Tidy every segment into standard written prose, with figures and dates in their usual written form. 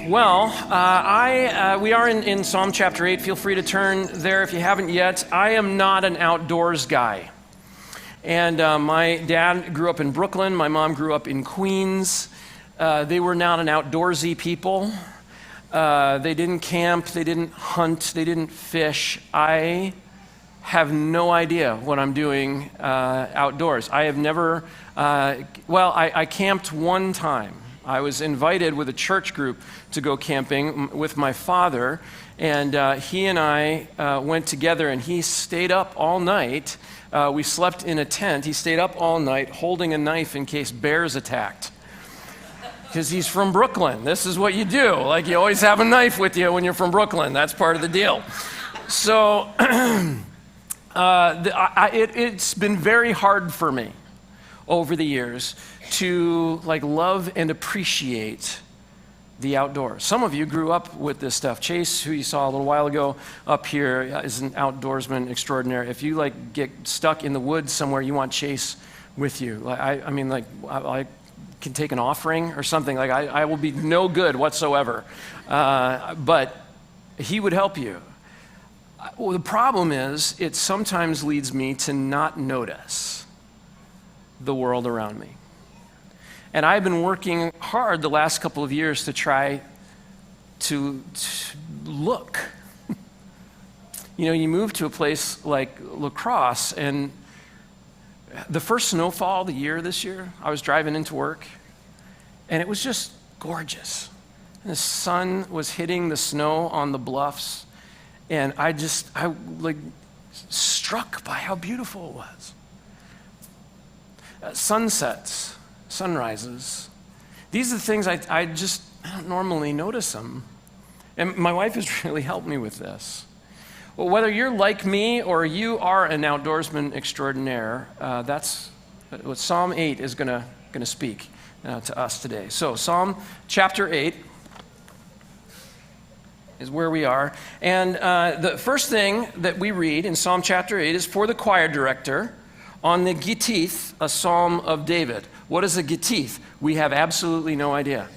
We are in Psalm chapter 8. Feel free to turn there if you haven't yet. I am not an outdoors guy. And my dad grew up in Brooklyn. My mom grew up in Queens. They were not an outdoorsy people. They didn't camp. They didn't hunt. They didn't fish. I have no idea what I'm doing outdoors. I have never, I camped one time. I was invited with a church group to go camping with my father, and he and I went together, and he stayed up all night. We slept in a tent. He stayed up all night holding a knife in case bears attacked. Because he's from Brooklyn. This is what you do. Like, you always have a knife with you when you're from Brooklyn. That's part of the deal. So it's been very hard for me over the years to love and appreciate the outdoors. Some of you grew up with this stuff. Chase, who you saw a little while ago up here, is an outdoorsman extraordinaire. If you get stuck in the woods somewhere, you want Chase with you. I can take an offering or something. I will be no good whatsoever. But he would help you. Well, the problem is it sometimes leads me to not notice the world around me. And I've been working hard the last couple of years to try to look. You move to a place like Crosse, and the first snowfall of the year this year, I was driving into work, and it was just gorgeous. And the sun was hitting the snow on the bluffs, and I struck by how beautiful it was. Sunsets, sunrises. These are the things I don't normally notice them. And my wife has really helped me with this. Well, whether you're like me or you are an outdoorsman extraordinaire, that's what Psalm 8 is going to speak to us today. So Psalm chapter 8 is where we are. And the first thing that we read in Psalm chapter 8 is for the choir director on the Gittith, a psalm of David. What is a Gittith? We have absolutely no idea.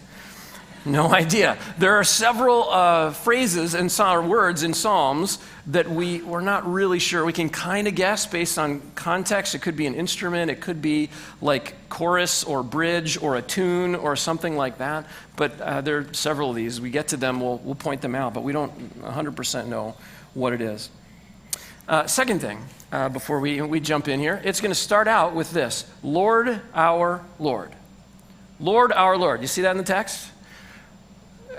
No idea. There are several phrases and words in Psalms that we're not really sure. We can kind of guess based on context. It could be an instrument. It could be like chorus or bridge or a tune or something like that. But there are several of these. We get to them, we'll point them out, but we don't 100% know what it is. Second thing, before we jump in here, it's going to start out with this: Lord, our Lord. Lord, our Lord. You see that in the text?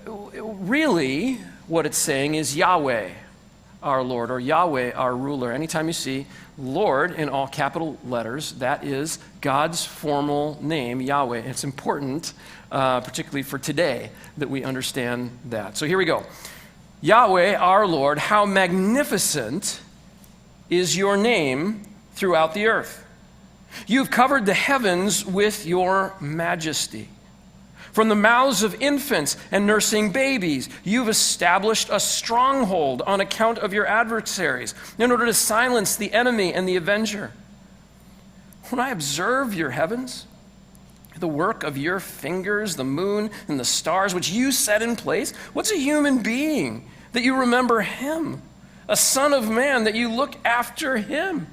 Really, what it's saying is Yahweh, our Lord, or Yahweh, our ruler. Anytime you see Lord in all capital letters, that is God's formal name, Yahweh. It's important, particularly for today, that we understand that. So here we go. Yahweh, our Lord, how magnificent is your name throughout the earth. You've covered the heavens with your majesty. From the mouths of infants and nursing babies, you've established a stronghold on account of your adversaries, in order to silence the enemy and the avenger. When I observe your heavens, the work of your fingers, the moon and the stars, which you set in place, what's a human being that you remember him? A son of man that you look after him?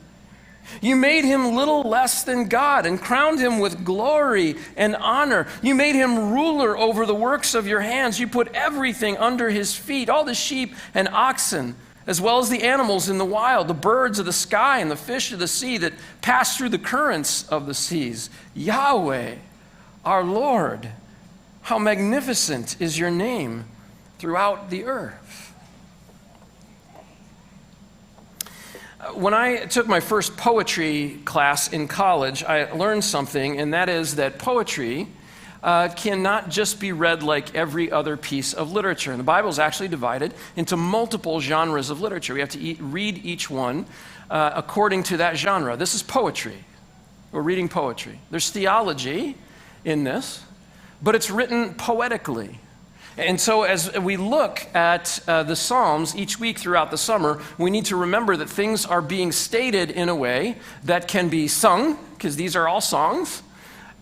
You made him little less than God and crowned him with glory and honor. You made him ruler over the works of your hands. You put everything under his feet, all the sheep and oxen, as well as the animals in the wild, the birds of the sky and the fish of the sea that pass through the currents of the seas. Yahweh, our Lord, how magnificent is your name throughout the earth. When I took my first poetry class in college, I learned something, and that is that poetry cannot just be read like every other piece of literature. And the Bible is actually divided into multiple genres of literature. We have to read each one according to that genre. This is poetry. We're reading poetry. There's theology in this, but it's written poetically. And so as we look at the Psalms each week throughout the summer, we need to remember that things are being stated in a way that can be sung, because these are all songs,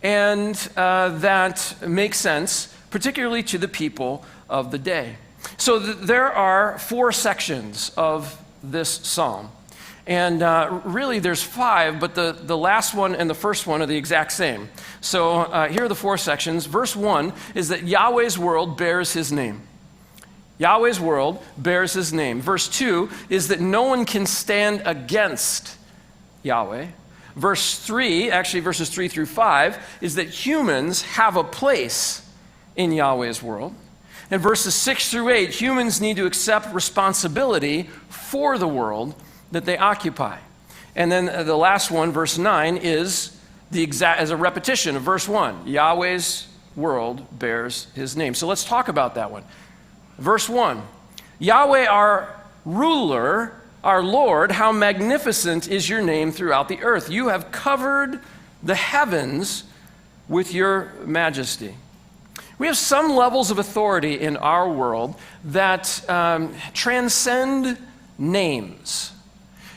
and that makes sense, particularly to the people of the day. So there are 4 sections of this psalm. And really there's 5, but the last one and the first one are the exact same. So here are the 4 sections. Verse 1 is that Yahweh's world bears his name. Yahweh's world bears his name. Verse 2 is that no one can stand against Yahweh. Verse 3, actually verses 3 through 5, is that humans have a place in Yahweh's world. And verses 6 through 8, humans need to accept responsibility for the world that they occupy. And then the last one, verse 9, is as a repetition of verse 1. Yahweh's world bears his name. So let's talk about that one. Verse 1, Yahweh our ruler, our Lord, how magnificent is your name throughout the earth. You have covered the heavens with your majesty. We have some levels of authority in our world that transcend names.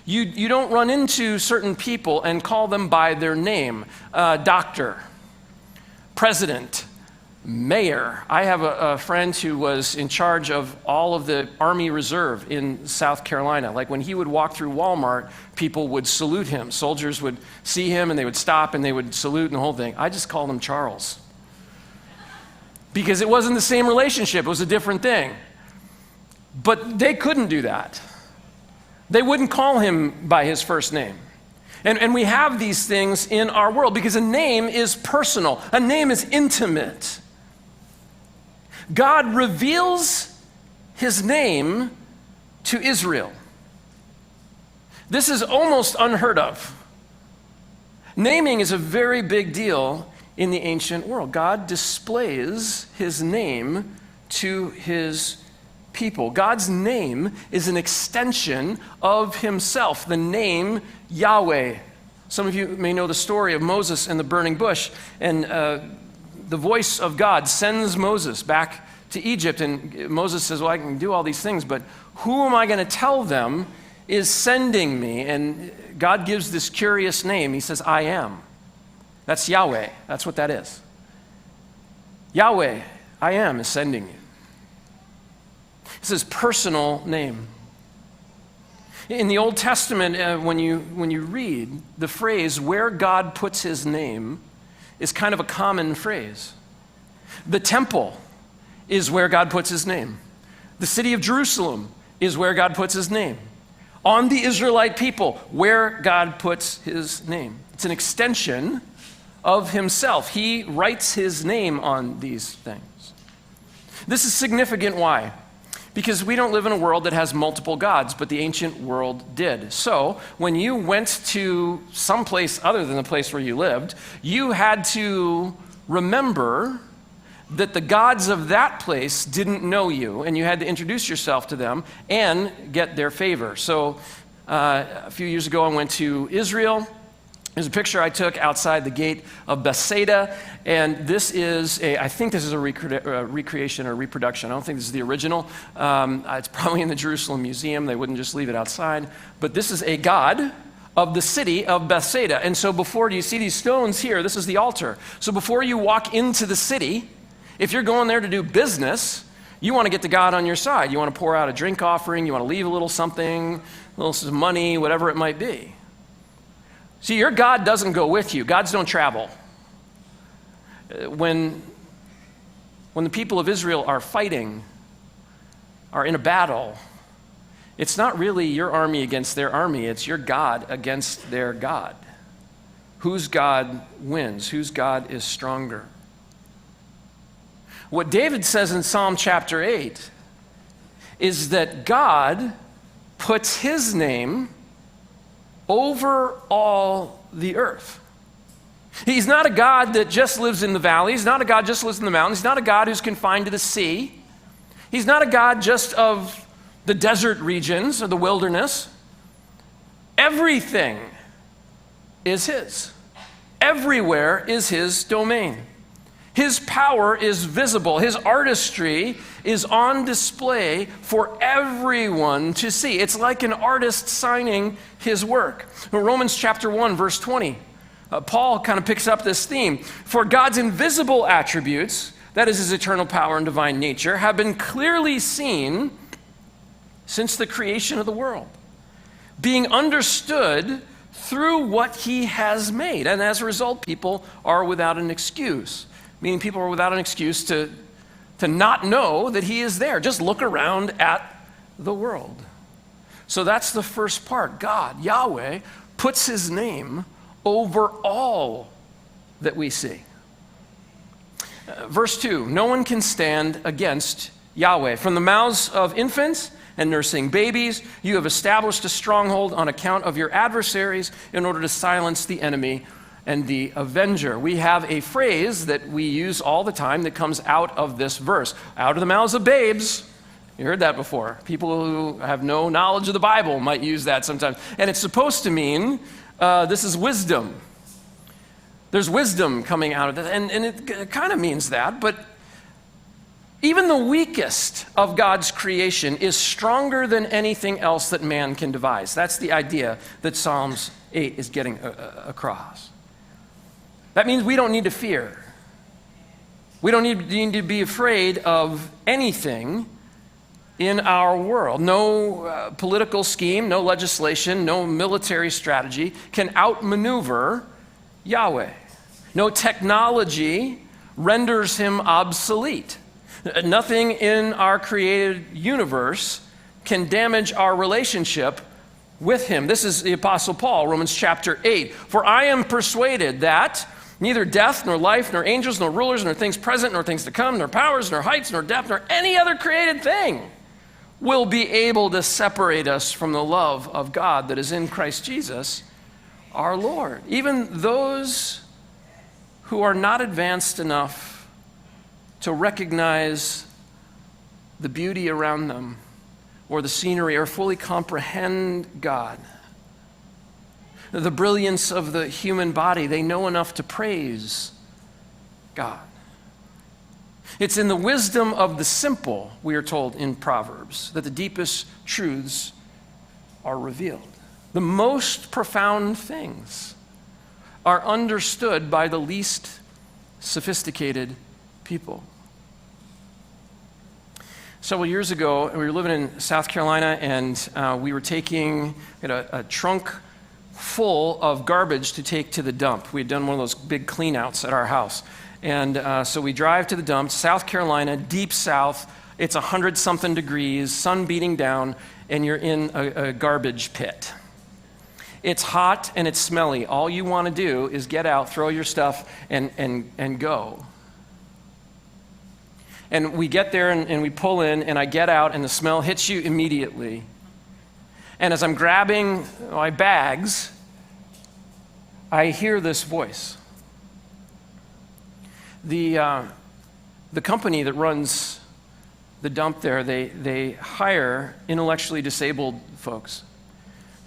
You don't run into certain people and call them by their name. Doctor, president, mayor. I have a friend who was in charge of all of the Army Reserve in South Carolina. Like when he would walk through Walmart, people would salute him. Soldiers would see him and they would stop and they would salute and the whole thing. I just called him Charles. Because it wasn't the same relationship, it was a different thing. But they couldn't do that. They wouldn't call him by his first name. And we have these things in our world because a name is personal. A name is intimate. God reveals his name to Israel. This is almost unheard of. Naming is a very big deal in the ancient world. God displays his name to his people. God's name is an extension of himself, the name Yahweh. Some of you may know the story of Moses and the burning bush, and the voice of God sends Moses back to Egypt, and Moses says, well, I can do all these things, but who am I going to tell them is sending me? And God gives this curious name. He says, I am. That's Yahweh. That's what that is. Yahweh, I am, is sending you. It's his personal name. In the Old Testament, when you read the phrase, where God puts his name, is kind of a common phrase. The temple is where God puts his name. The city of Jerusalem is where God puts his name. On the Israelite people, where God puts his name. It's an extension of himself. He writes his name on these things. This is significant. Why? Because we don't live in a world that has multiple gods, but the ancient world did. So when you went to some place other than the place where you lived, you had to remember that the gods of that place didn't know you, and you had to introduce yourself to them and get their favor. So a few years ago, I went to Israel. There's a picture I took outside the gate of Bethsaida, and this is I think this is a recreation or reproduction. I don't think this is the original. It's probably in the Jerusalem Museum. They wouldn't just leave it outside. But this is a god of the city of Bethsaida. And so do you see these stones here? This is the altar. So before you walk into the city, if you're going there to do business, you want to get the God on your side. You want to pour out a drink offering. You want to leave a little something, a little some money, whatever it might be. See, your God doesn't go with you. Gods don't travel. When the people of Israel are fighting, are in a battle, it's not really your army against their army. It's your God against their God. Whose God wins? Whose God is stronger? What David says in Psalm chapter 8 is that God puts his name over all the earth. He's not a God that just lives in the valley. He's not a God just lives in the mountains. He's not a God who's confined to the sea. He's not a God just of the desert regions or the wilderness. Everything is his. Everywhere is his domain. His power is visible. His artistry is on display for everyone to see. It's like an artist signing his work. In Romans chapter 1, verse 20, Paul kind of picks up this theme. For God's invisible attributes, that is his eternal power and divine nature, have been clearly seen since the creation of the world, being understood through what he has made. And as a result, people are without an excuse, meaning people are without an excuse to not know that he is there. Just look around at the world. So that's the first part. God, Yahweh, puts his name over all that we see. Verse 2, no one can stand against Yahweh. From the mouths of infants and nursing babies, you have established a stronghold on account of your adversaries in order to silence the enemy and the avenger. We have a phrase that we use all the time that comes out of this verse. Out of the mouths of babes. You heard that before. People who have no knowledge of the Bible might use that sometimes. And it's supposed to mean this is wisdom. There's wisdom coming out of this, and it kind of means that, but even the weakest of God's creation is stronger than anything else that man can devise. That's the idea that Psalms 8 is getting across. That means we don't need to fear. We don't need to be afraid of anything in our world. No political scheme, no legislation, no military strategy can outmaneuver Yahweh. No technology renders him obsolete. Nothing in our created universe can damage our relationship with him. This is the Apostle Paul, Romans chapter 8. For I am persuaded that neither death, nor life, nor angels, nor rulers, nor things present, nor things to come, nor powers, nor heights, nor depth, nor any other created thing will be able to separate us from the love of God that is in Christ Jesus, our Lord. Even those who are not advanced enough to recognize the beauty around them or the scenery or fully comprehend God, the brilliance of the human body, they know enough to praise God. It's in the wisdom of the simple, we are told in Proverbs, that the deepest truths are revealed. The most profound things are understood by the least sophisticated people. Several years ago, we were living in South Carolina, and we were taking a trunk full of garbage to take to the dump. We had done one of those big clean-outs at our house. And so we drive to the dump, South Carolina, deep south. It's 100-something degrees, sun beating down, and you're in a garbage pit. It's hot and it's smelly. All you want to do is get out, throw your stuff, and go. And we get there and we pull in, and I get out, and the smell hits you immediately. And as I'm grabbing my bags, I hear this voice. The company that runs the dump there, they hire intellectually disabled folks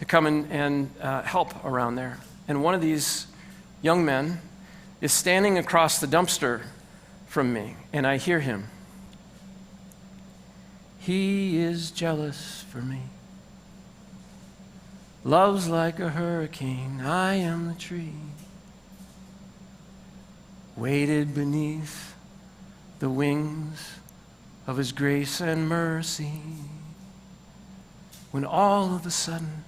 to come and help around there. And one of these young men is standing across the dumpster from me, and I hear him. He is jealous for me. Love's like a hurricane, I am the tree. Waited beneath the wings of his grace and mercy, when all of a sudden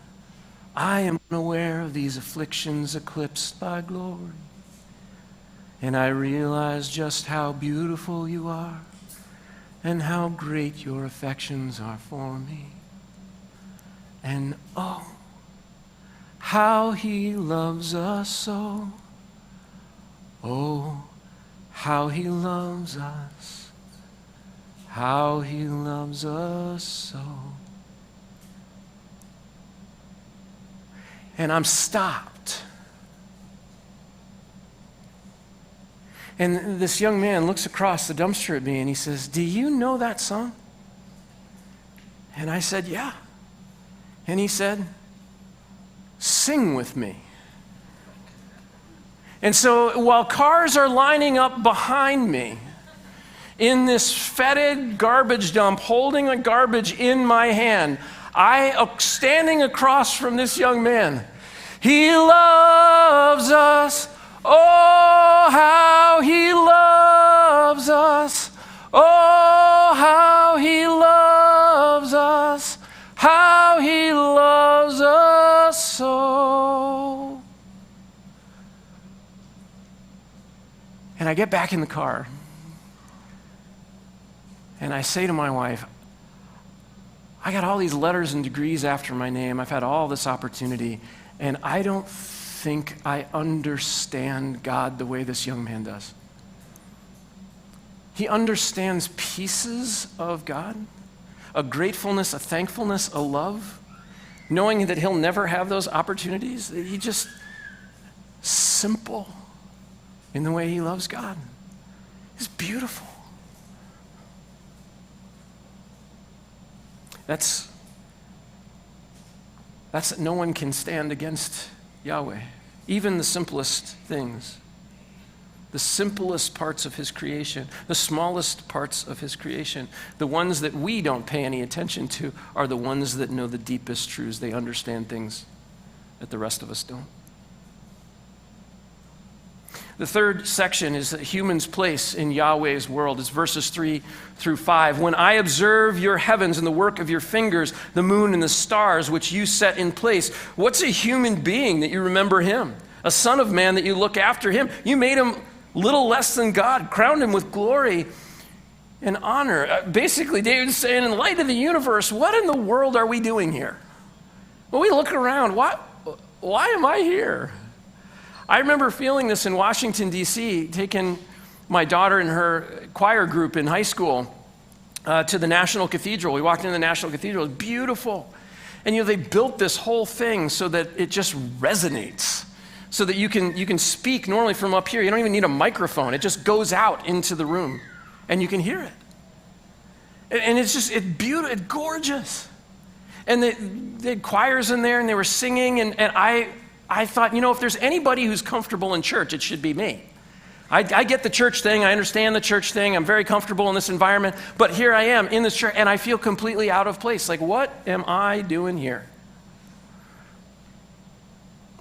I am unaware of these afflictions eclipsed by glory, and I realize just how beautiful you are and how great your affections are for me. And oh, how he loves us so. Oh, how he loves us. How he loves us so. And I'm stopped. And this young man looks across the dumpster at me and he says, "Do you know that song?" And I said, "Yeah." And he said, "Sing with me." And so while cars are lining up behind me in this fetid garbage dump, holding a garbage in my hand, I standing across from this young man. He loves us. Oh, how he loves loves us. Oh, how he loves us. How he loves us so. And I get back in the car, and I say to my wife, I got all these letters and degrees after my name. I've had all this opportunity, and I don't think I understand God the way this young man does. He understands pieces of God, a gratefulness, a thankfulness, a love, knowing that he'll never have those opportunities. He just simple in the way he loves God. It's beautiful. That's no one can stand against Yahweh. Even the simplest things, the simplest parts of his creation, the smallest parts of his creation, the ones that we don't pay any attention to are the ones that know the deepest truths. They understand things that the rest of us don't. The third section is human's place in Yahweh's world. It's verses 3 through 5. When I observe your heavens and the work of your fingers, the moon and the stars which you set in place, what's a human being that you remember him? A son of man that you look after him? You made him little less than God, crowned him with glory and honor. Basically, David's saying, in light of the universe, what in the world are we doing here? When we look around, why am I here? I remember feeling this in Washington, D.C., taking my daughter and her choir group in high school to the National Cathedral. We walked into the National Cathedral. It was beautiful. And they built this whole thing so that it just resonates, so that you can speak normally from up here. You don't even need a microphone. It just goes out into the room, and you can hear it. And it's beautiful, it's gorgeous. And they had choirs in there, and they were singing, and I thought, if there's anybody who's comfortable in church, it should be me. I get the church thing. I understand the church thing. I'm very comfortable in this environment. But here I am in this church, and I feel completely out of place. Like, what am I doing here?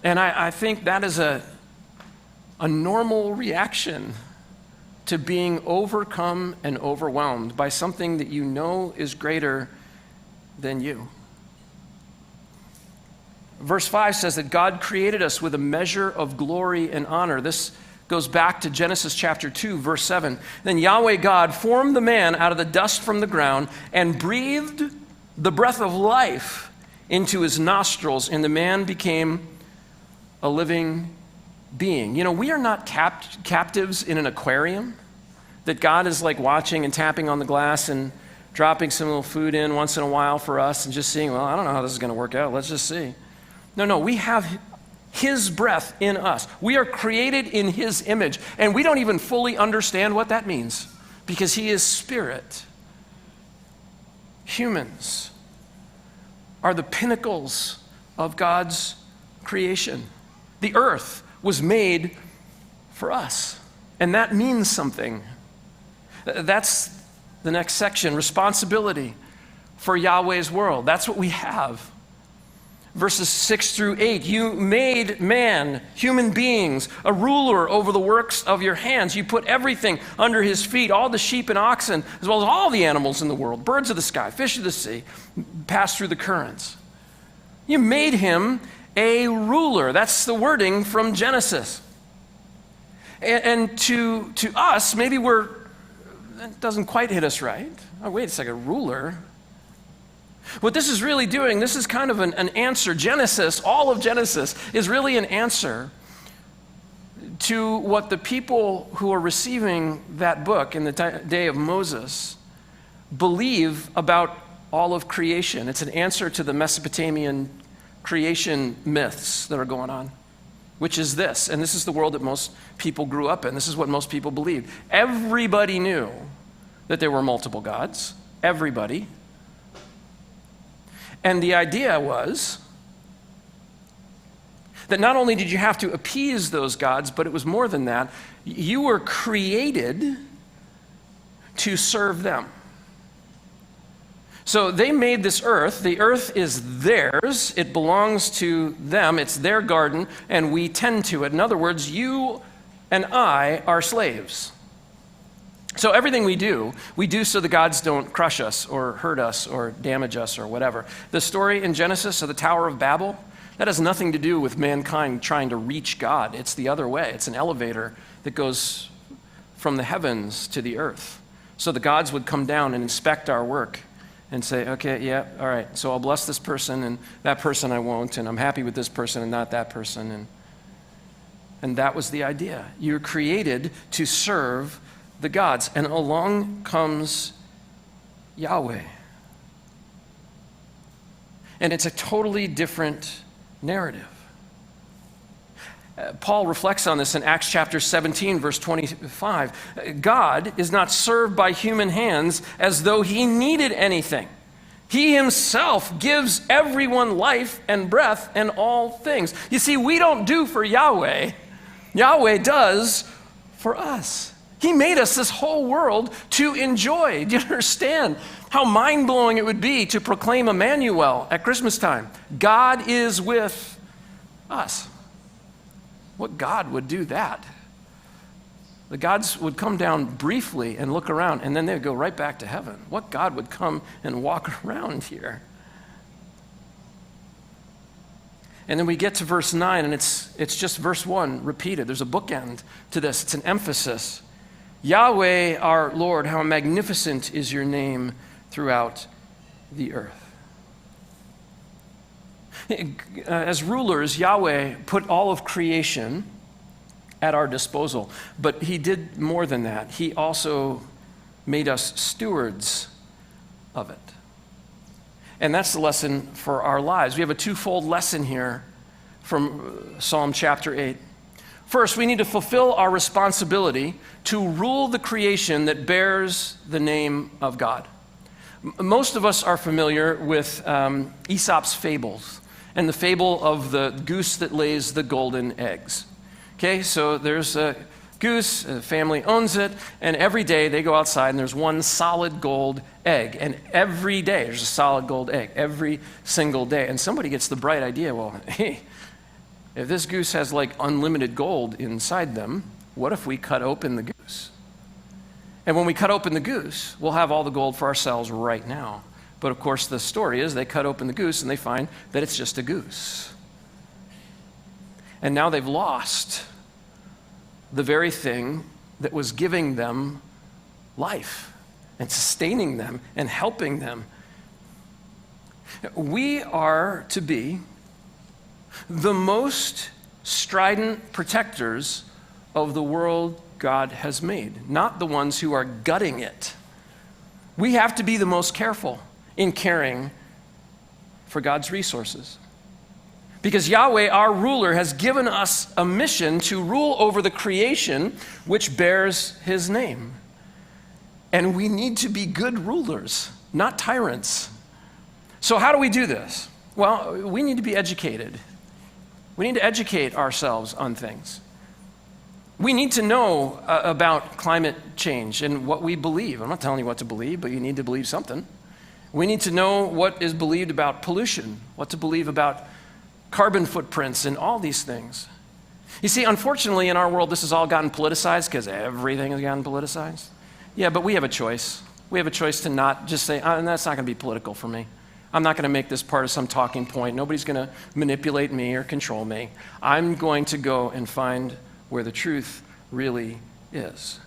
And I think that is a normal reaction to being overcome and overwhelmed by something that you know is greater than you. Verse 5 says that God created us with a measure of glory and honor. This goes back to Genesis chapter 2, verse 7. Then Yahweh God formed the man out of the dust from the ground and breathed the breath of life into his nostrils, and the man became a living being. We are not captives in an aquarium that God is like watching and tapping on the glass and dropping some little food in once in a while for us and just seeing, well, I don't know how this is going to work out. Let's just see. No, we have his breath in us. We are created in his image, and we don't even fully understand what that means because he is spirit. Humans are the pinnacles of God's creation. The earth was made for us, and that means something. That's the next section, responsibility for Yahweh's world. That's what we have. Verses 6 through 8, you made man, human beings, a ruler over the works of your hands. You put everything under his feet, all the sheep and oxen, as well as all the animals in the world, birds of the sky, fish of the sea, pass through the currents. You made him a ruler. That's the wording from Genesis. And to us, maybe that doesn't quite hit us right. Oh, wait a second, ruler? What this is really doing, this is kind of an answer. Genesis, all of Genesis, is really an answer to what the people who are receiving that book in the day of Moses believe about all of creation. It's an answer to the Mesopotamian creation myths that are going on, which is this, and this is the world that most people grew up in. This is what most people believed. Everybody knew that there were multiple gods. Everybody. And the idea was that not only did you have to appease those gods, but it was more than that. You were created to serve them. So they made this earth. The earth is theirs. It belongs to them. It's their garden, and we tend to it. In other words, you and I are slaves. So everything we do so the gods don't crush us or hurt us or damage us or whatever. The story in Genesis of the Tower of Babel, that has nothing to do with mankind trying to reach God. It's the other way. It's an elevator that goes from the heavens to the earth. So the gods would come down and inspect our work and say, okay, yeah, all right, so I'll bless this person and that person I won't, and I'm happy with this person and not that person. And that was the idea. You're created to serve the gods. And along comes Yahweh. And it's a totally different narrative. Paul reflects on this in Acts chapter 17, verse 25. God is not served by human hands as though he needed anything. He himself gives everyone life and breath and all things. You see, we don't do for Yahweh. Yahweh does for us. He made us this whole world to enjoy. Do you understand how mind-blowing it would be to proclaim Emmanuel at Christmas time? God is with us. What God would do that? The gods would come down briefly and look around, and then they would go right back to heaven. What God would come and walk around here? And then we get to verse 9, and it's just verse 1 repeated. There's a bookend to this. It's an emphasis. Yahweh, our Lord, how magnificent is your name throughout the earth. As rulers, Yahweh put all of creation at our disposal. But he did more than that. He also made us stewards of it. And that's the lesson for our lives. We have a twofold lesson here from Psalm chapter 8. First, we need to fulfill our responsibility to rule the creation that bears the name of God. Most of us are familiar with Aesop's fables and the fable of the goose that lays the golden eggs. Okay, so there's a goose, a family owns it, and every day they go outside and there's one solid gold egg. And every day there's a solid gold egg, every single day. And somebody gets the bright idea, well, hey, if this goose has like unlimited gold inside them, what if we cut open the goose? And when we cut open the goose, we'll have all the gold for ourselves right now. But of course, the story is they cut open the goose and they find that it's just a goose. And now they've lost the very thing that was giving them life and sustaining them and helping them. We are to be the most strident protectors of the world God has made, not the ones who are gutting it. We have to be the most careful in caring for God's resources. Because Yahweh, our ruler, has given us a mission to rule over the creation which bears his name. And we need to be good rulers, not tyrants. So how do we do this? Well, we need to be educated. We need to educate ourselves on things. We need to know about climate change and what we believe. I'm not telling you what to believe, but you need to believe something. We need to know what is believed about pollution, what to believe about carbon footprints and all these things. You see, unfortunately, in our world, this has all gotten politicized because everything has gotten politicized. Yeah, but we have a choice. We have a choice to not just say, that's not going to be political for me. I'm not going to make this part of some talking point. Nobody's going to manipulate me or control me. I'm going to go and find where the truth really is.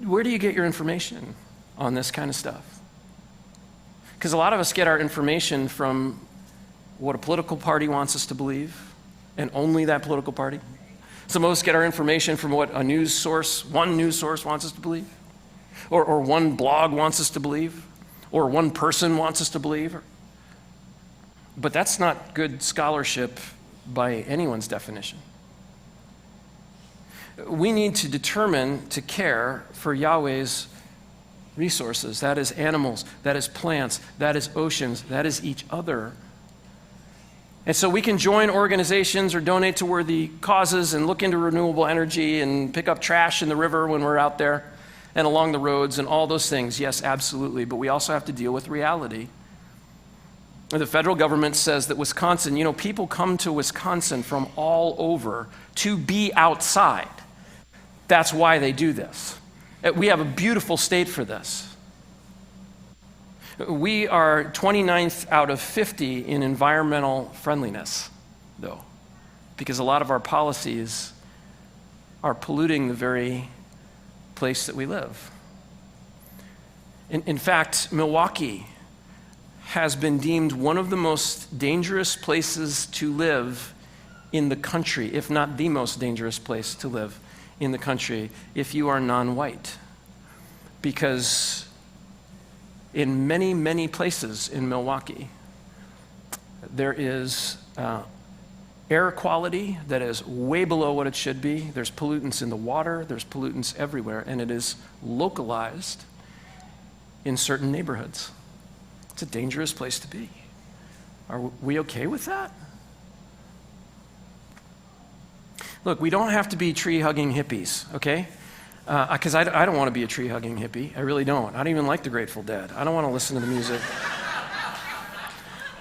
Where do you get your information on this kind of stuff? Because a lot of us get our information from what a political party wants us to believe, and only that political party. Some of us get our information from what one news source wants us to believe, or one blog wants us to believe, or one person wants us to believe. But that's not good scholarship by anyone's definition. We need to determine to care for Yahweh's resources. That is animals, that is plants, that is oceans, that is each other. And so we can join organizations or donate to worthy causes and look into renewable energy and pick up trash in the river when we're out there and along the roads and all those things. Yes, absolutely. But we also have to deal with reality. The federal government says that Wisconsin, people come to Wisconsin from all over to be outside. That's why they do this. We have a beautiful state for this. We are 29th out of 50 in environmental friendliness, though, because a lot of our policies are polluting the very place that we live. In fact, Milwaukee has been deemed one of the most dangerous places to live in the country, if not the most dangerous place to live in the country, if you are non-white. Because in many, many places in Milwaukee, there is air quality that is way below what it should be. There's pollutants in the water, there's pollutants everywhere, and it is localized in certain neighborhoods. It's a dangerous place to be. Are we okay with that? Look, we don't have to be tree-hugging hippies, okay? Because I don't want to be a tree-hugging hippie. I really don't. I don't even like the Grateful Dead. I don't want to listen to the music.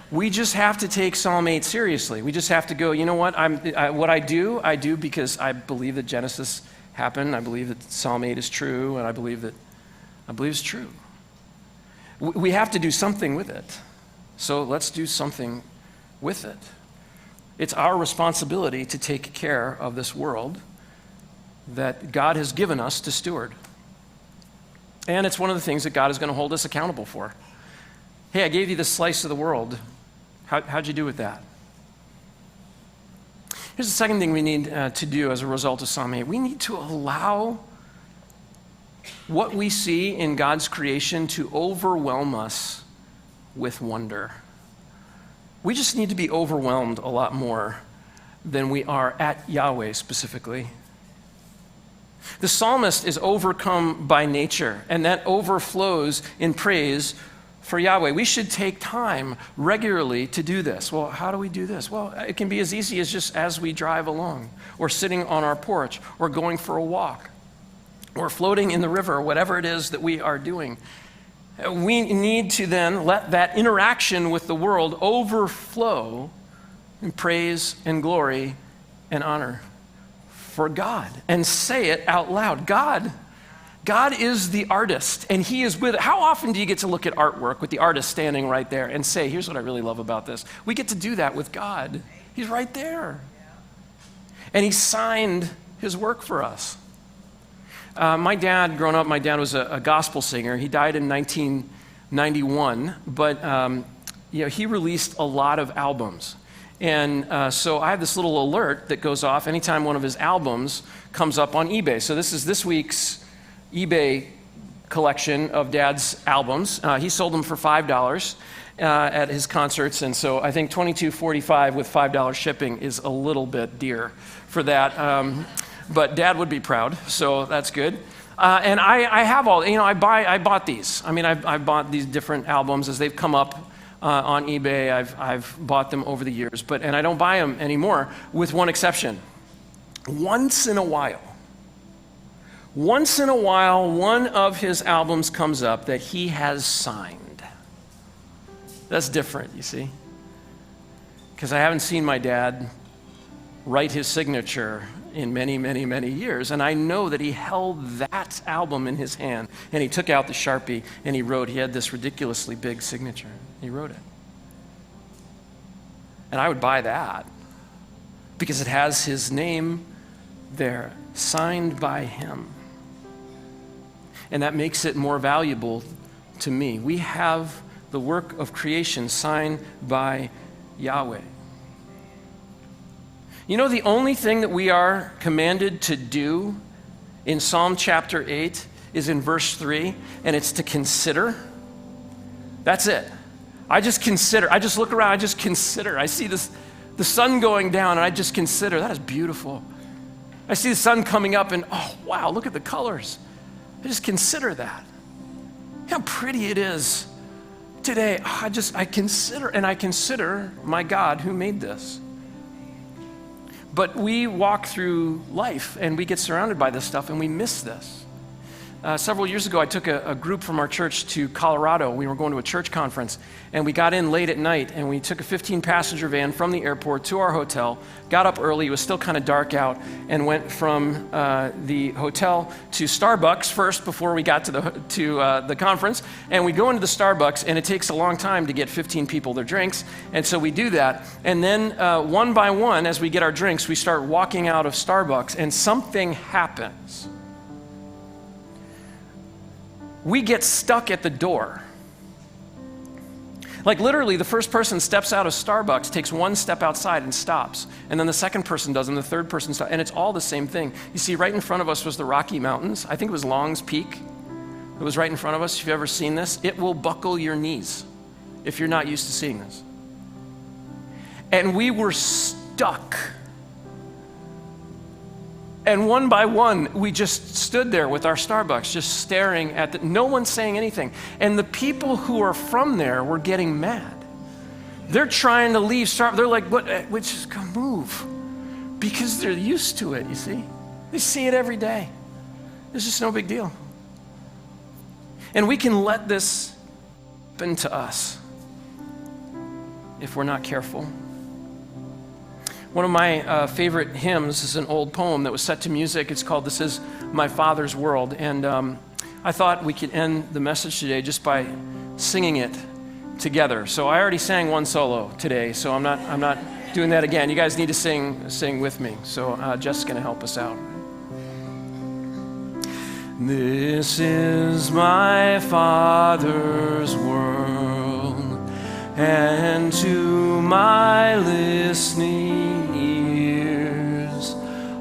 We just have to take Psalm 8 seriously. We just have to go, you know what? What I do because I believe that Genesis happened. I believe that Psalm 8 is true, and I believe it's true. We have to do something with it. So let's do something with it. It's our responsibility to take care of this world that God has given us to steward. And it's one of the things that God is going to hold us accountable for. Hey, I gave you this slice of the world. How'd you do with that? Here's the second thing we need to do as a result of Psalm 8. We need to allow what we see in God's creation to overwhelm us with wonder. We just need to be overwhelmed a lot more than we are at Yahweh specifically. The psalmist is overcome by nature, and that overflows in praise for Yahweh. We should take time regularly to do this. Well, how do we do this? Well, it can be as easy as just as we drive along, or sitting on our porch, or going for a walk, or floating in the river, or whatever it is that we are doing. We need to then let that interaction with the world overflow in praise and glory and honor for God, and say it out loud. God is the artist, and he is with it. How often do you get to look at artwork with the artist standing right there and say, here's what I really love about this? We get to do that with God. He's right there. And he signed his work for us. My dad, growing up, was a gospel singer. He died in 1991, but he released a lot of albums. And so I have this little alert that goes off anytime one of his albums comes up on eBay. So this is this week's eBay collection of Dad's albums. He sold them for $5 at his concerts, and so I think $22.45 with $5 shipping is a little bit dear for that. But Dad would be proud, so that's good. And I have all, I bought these. I bought these different albums as they've come up on eBay. I've bought them over the years, and I don't buy them anymore, with one exception. Once in a while, one of his albums comes up that he has signed. That's different, you see, because I haven't seen my dad write his signature in many, many, many years, and I know that he held that album in his hand, and he took out the Sharpie, and he had this ridiculously big signature. He wrote it. And I would buy that because it has his name there, signed by him. And that makes it more valuable to me. We have the work of creation signed by Yahweh. The only thing that we are commanded to do in Psalm chapter 8 is in verse 3, and it's to consider. That's it. I just consider. I just look around. I just consider. I see the sun going down, and I just consider. That is beautiful. I see the sun coming up, and oh, wow, look at the colors. I just consider that. How pretty it is today. Oh, I consider my God who made this. But we walk through life, and we get surrounded by this stuff, and we miss this. Several years ago, I took a group from our church to Colorado. We were going to a church conference, and we got in late at night, and we took a 15-passenger van from the airport to our hotel, got up early, it was still kind of dark out, and went from the hotel to Starbucks first before we got to the conference. And we go into the Starbucks, and it takes a long time to get 15 people their drinks, and so we do that. And then one by one, as we get our drinks, we start walking out of Starbucks, and something happens. We get stuck at the door. Like literally, the first person steps out of Starbucks, takes one step outside and stops. And then the second person does, and the third person stops. And it's all the same thing. You see, right in front of us was the Rocky Mountains. I think it was Long's Peak. It was right in front of us. If you've ever seen this, it will buckle your knees if you're not used to seeing this. And we were stuck. And one by one, we just stood there with our Starbucks, just staring at no one saying anything. And the people who are from there were getting mad. They're trying to leave Starbucks. They're like, "What? Just come move," because they're used to it. You see, they see it every day. It's just no big deal. And we can let this happen to us if we're not careful. One of my favorite hymns is an old poem that was set to music. It's called "This Is My Father's World." And I thought we could end the message today just by singing it together. So I already sang one solo today, so I'm not doing that again. You guys need to sing with me. So Jess is going to help us out. This is my Father's world, and to my listening ears,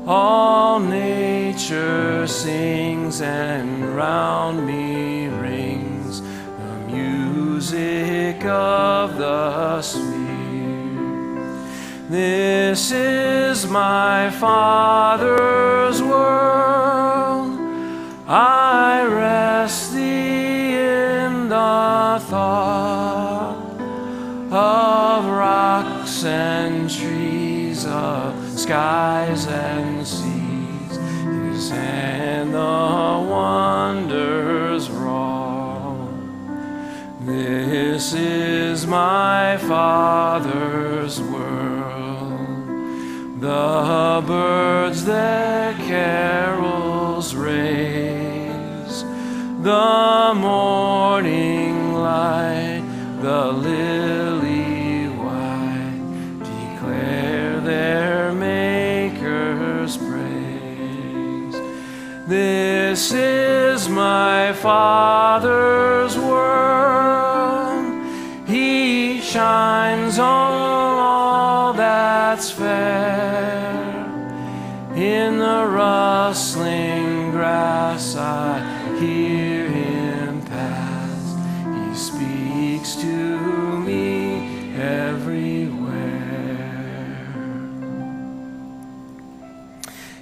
all nature sings, and round me rings the music of the sphere. This is my Father's world, I rest thee in the thought of rocks and trees, of skies and seas, his hand the wonders wrought. This is my Father's world, the birds their carols raise, the morning light, the lily white, declare their Maker's praise. This is my Father's world, he shines on all that's fair. In the rustling grass I hear him pass, he speaks to me everywhere.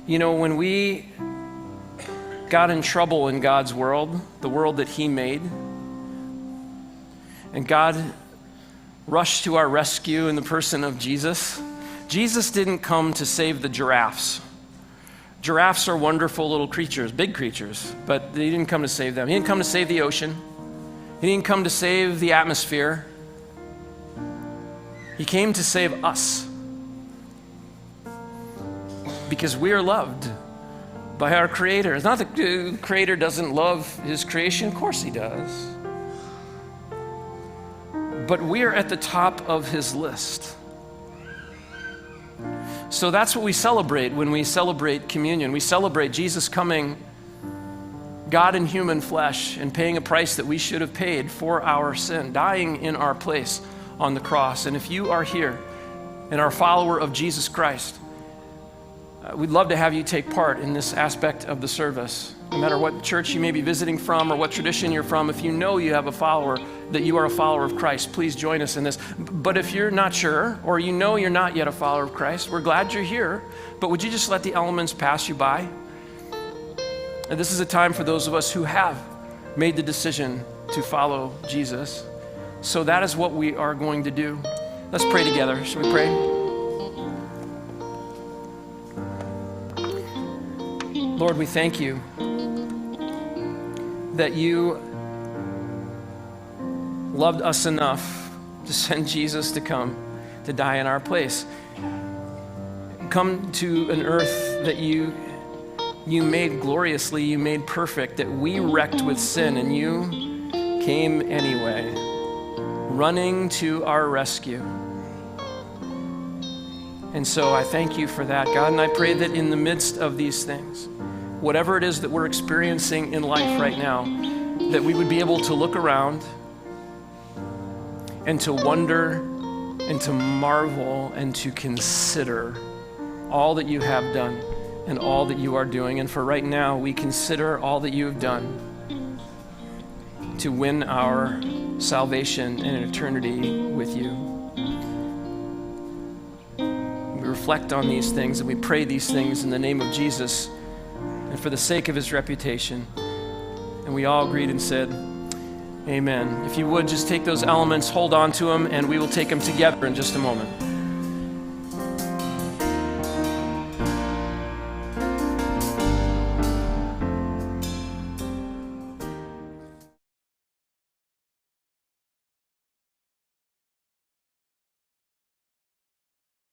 You know, when we got in trouble in God's world, the world that he made, and God rushed to our rescue in the person of Jesus, Jesus didn't come to save the giraffes. Giraffes are wonderful little creatures, big creatures, but he didn't come to save them. He didn't come to save the ocean. He didn't come to save the atmosphere. He came to save us. Because we are loved by our Creator. It's not that the Creator doesn't love his creation. Of course he does. But we are at the top of his list. So that's what we celebrate when we celebrate communion. We celebrate Jesus coming, God in human flesh, and paying a price that we should have paid for our sin, dying in our place on the cross. And if you are here and are a follower of Jesus Christ, we'd love to have you take part in this aspect of the service. No matter what church you may be visiting from or what tradition you're from, if you know you have a follower, that you are a follower of Christ, please join us in this. But if you're not sure, or you know you're not yet a follower of Christ, we're glad you're here, but would you just let the elements pass you by? And this is a time for those of us who have made the decision to follow Jesus. So that is what we are going to do. Let's pray together. Should we pray? Lord, we thank you that you loved us enough to send Jesus to come to die in our place. Come to an earth that you made gloriously, you made perfect, that we wrecked with sin, and you came anyway, running to our rescue. And so I thank you for that, God, and I pray that in the midst of these things, whatever it is that we're experiencing in life right now, that we would be able to look around and to wonder and to marvel and to consider all that you have done and all that you are doing. And for right now, we consider all that you have done to win our salvation and eternity with you. We reflect on these things and we pray these things in the name of Jesus and for the sake of his reputation. And we all agreed and said, amen. If you would, just take those elements, hold on to them, and we will take them together in just a moment.